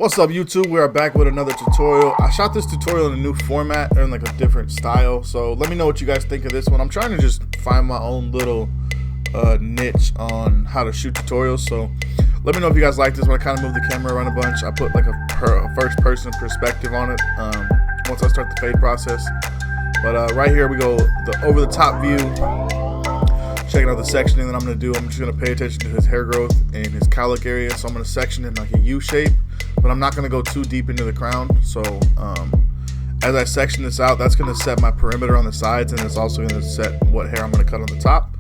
What's up, YouTube? We are back with another tutorial. I shot this tutorial in a new format, or in like a different style, so let me know what you guys think of this one. I'm trying to just find my own little niche on how to shoot tutorials, so let me know if you guys like this one. I kind of moved the camera around a bunch. I put like a first person perspective on it once I start the fade process. But right here we go, the over the top view, checking out the sectioning that I'm going to do. I'm just going to pay attention to his hair growth and his cowlick area, so I'm going to section in like a U shape, but I'm not going to go too deep into the crown. So as I section this out, that's going to set my perimeter on the sides, and it's also going to set what hair I'm going to cut on the top.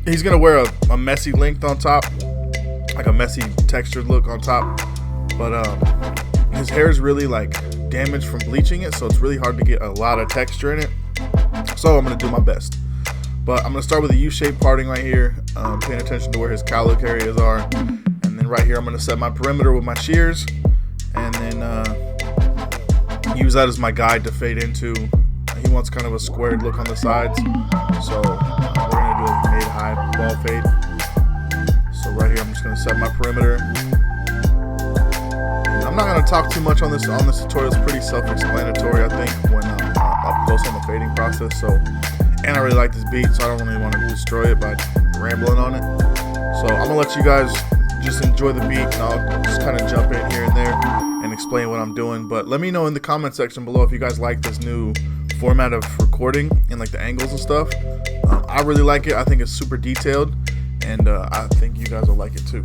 He's going to wear a messy length on top, like a messy textured look on top, but his hair is really like damaged from bleaching it, so it's really hard to get a lot of texture in it. So I'm going to do my best. But I'm going to start with a U-shaped parting right here, paying attention to where his cowlick areas are. And then right here, I'm going to set my perimeter with my shears. And then use that as my guide to fade into. He wants kind of a squared look on the sides. So we're going to do a mid-high ball fade. So right here, I'm just going to set my perimeter. And I'm not going to talk too much on this tutorial. It's pretty self-explanatory, I think, when up close on the fading process. And I really like this beat, so I don't really want to destroy it by rambling on it. So I'm going to let you guys just enjoy the beat, and I'll just kind of jump in here and there and explain what I'm doing. But let me know in the comment section below if you guys like this new format of recording and like the angles and stuff. I really like it. I think it's super detailed, and I think you guys will like it too.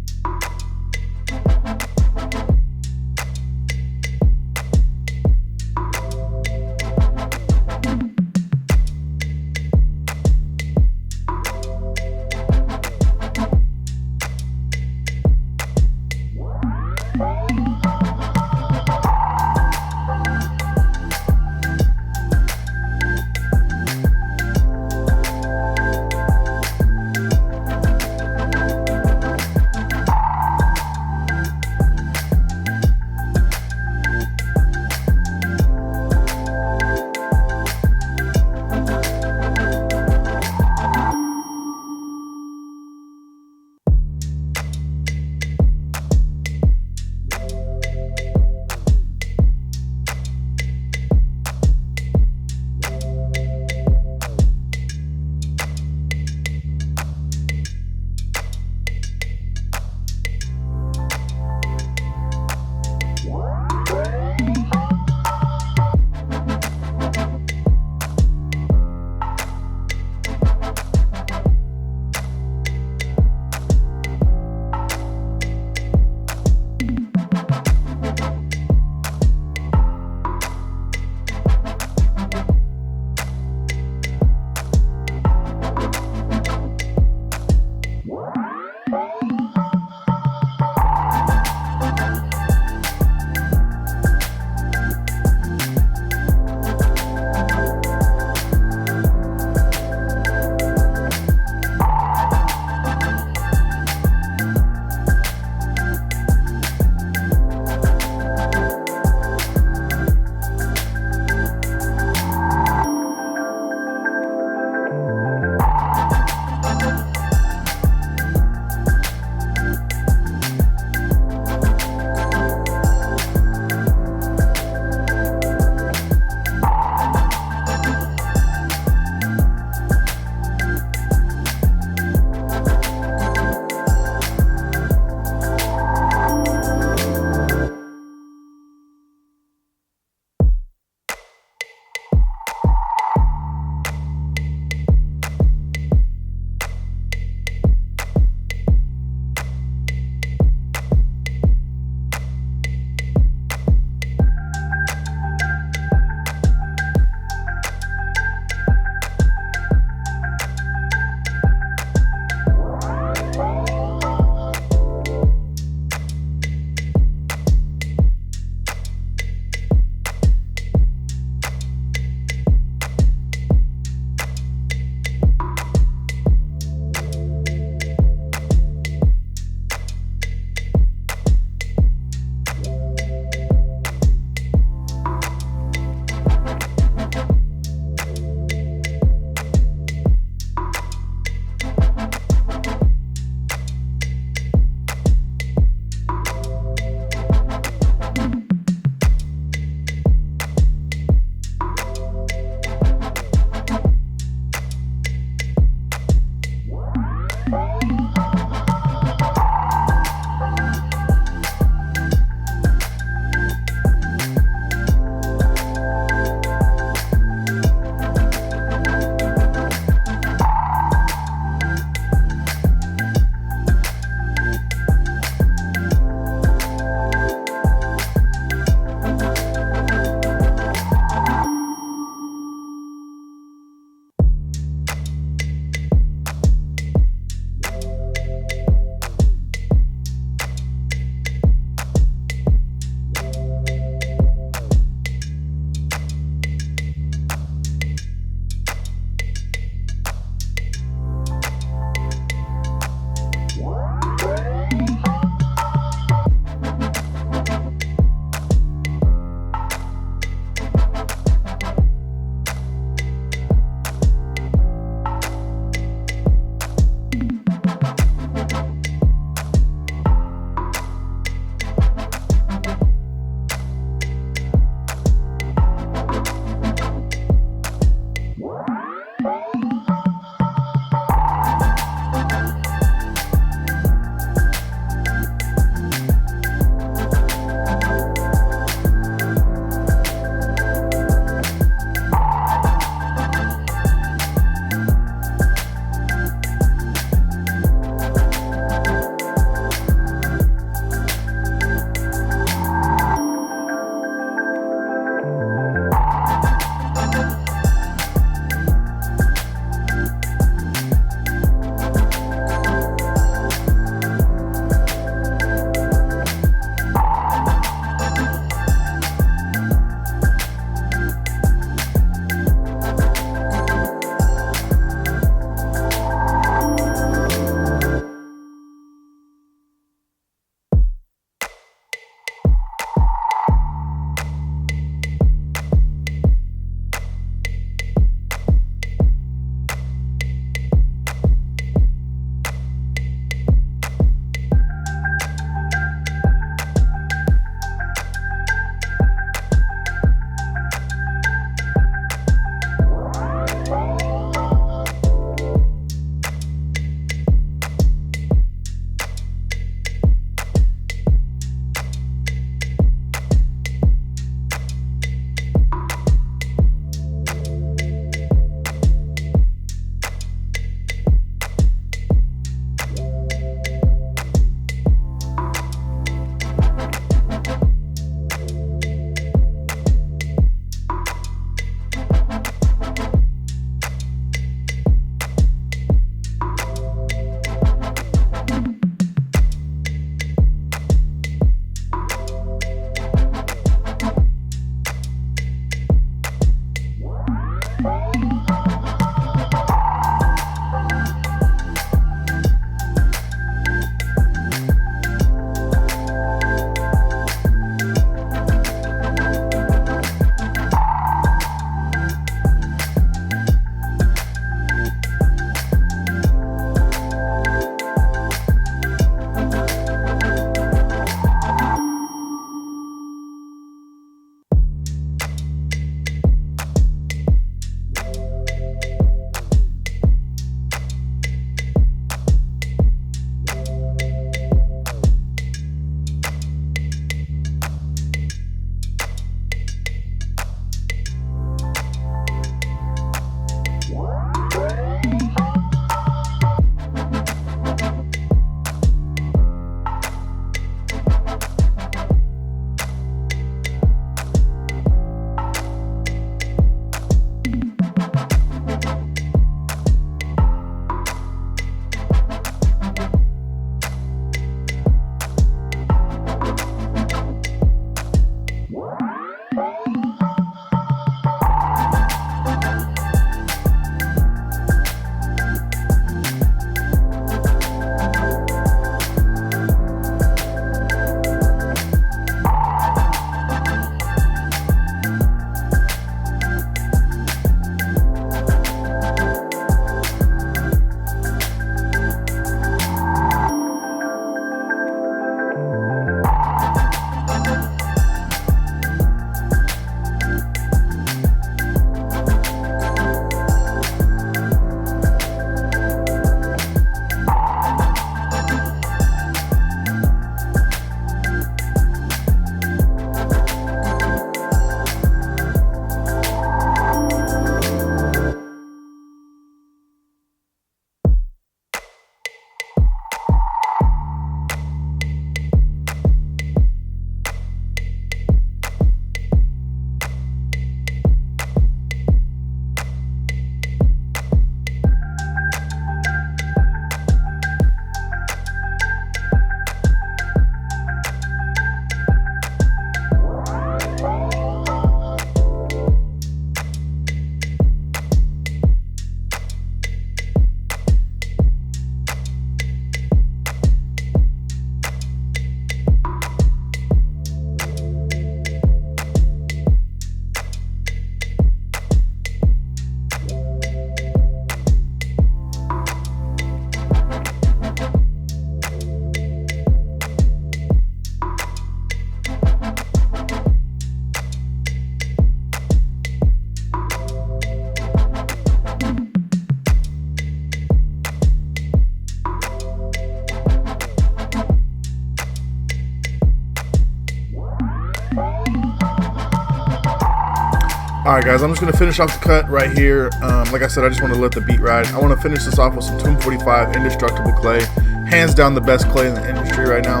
Alright guys, I'm just going to finish off the cut right here. Like I said, I just want to let the beat ride. I want to finish this off with some Tomb 45 Indestructible clay. Hands down the best clay in the industry right now.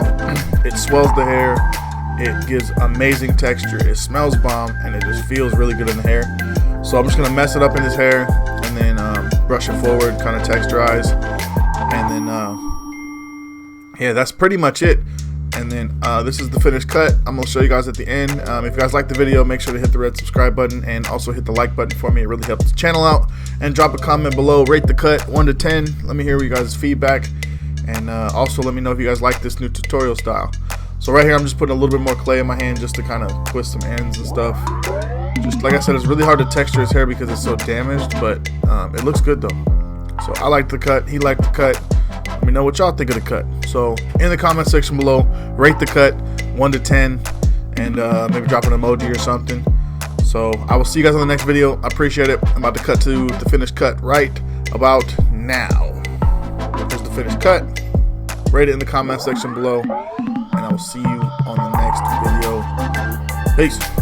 It swells the hair. It gives amazing texture. It smells bomb, and it just feels really good in the hair. So I'm just going to mess it up in his hair, and then brush it forward, kind of texturize. And then, yeah, that's pretty much it. And then this is the finished cut. I'm going to show you guys at the end. If you guys like the video, make sure to hit the red subscribe button and also hit the like button for me. It really helps the channel out. And drop a comment below. Rate the cut 1 to 10. Let me hear you guys' feedback. And also let me know if you guys like this new tutorial style. So right here, I'm just putting a little bit more clay in my hand just to kind of twist some ends and stuff. Just like I said, it's really hard to texture his hair because it's so damaged, but it looks good though. So I like the cut. He liked the cut. Let me know what y'all think of the cut. So in the comment section below, rate the cut 1 to 10 and maybe drop an emoji or something. So I will see you guys on the next video. I appreciate it. I'm about to cut to the finished cut right about now. Here's the finished cut. Rate it in the comment section below, and I will see you on the next video. Peace.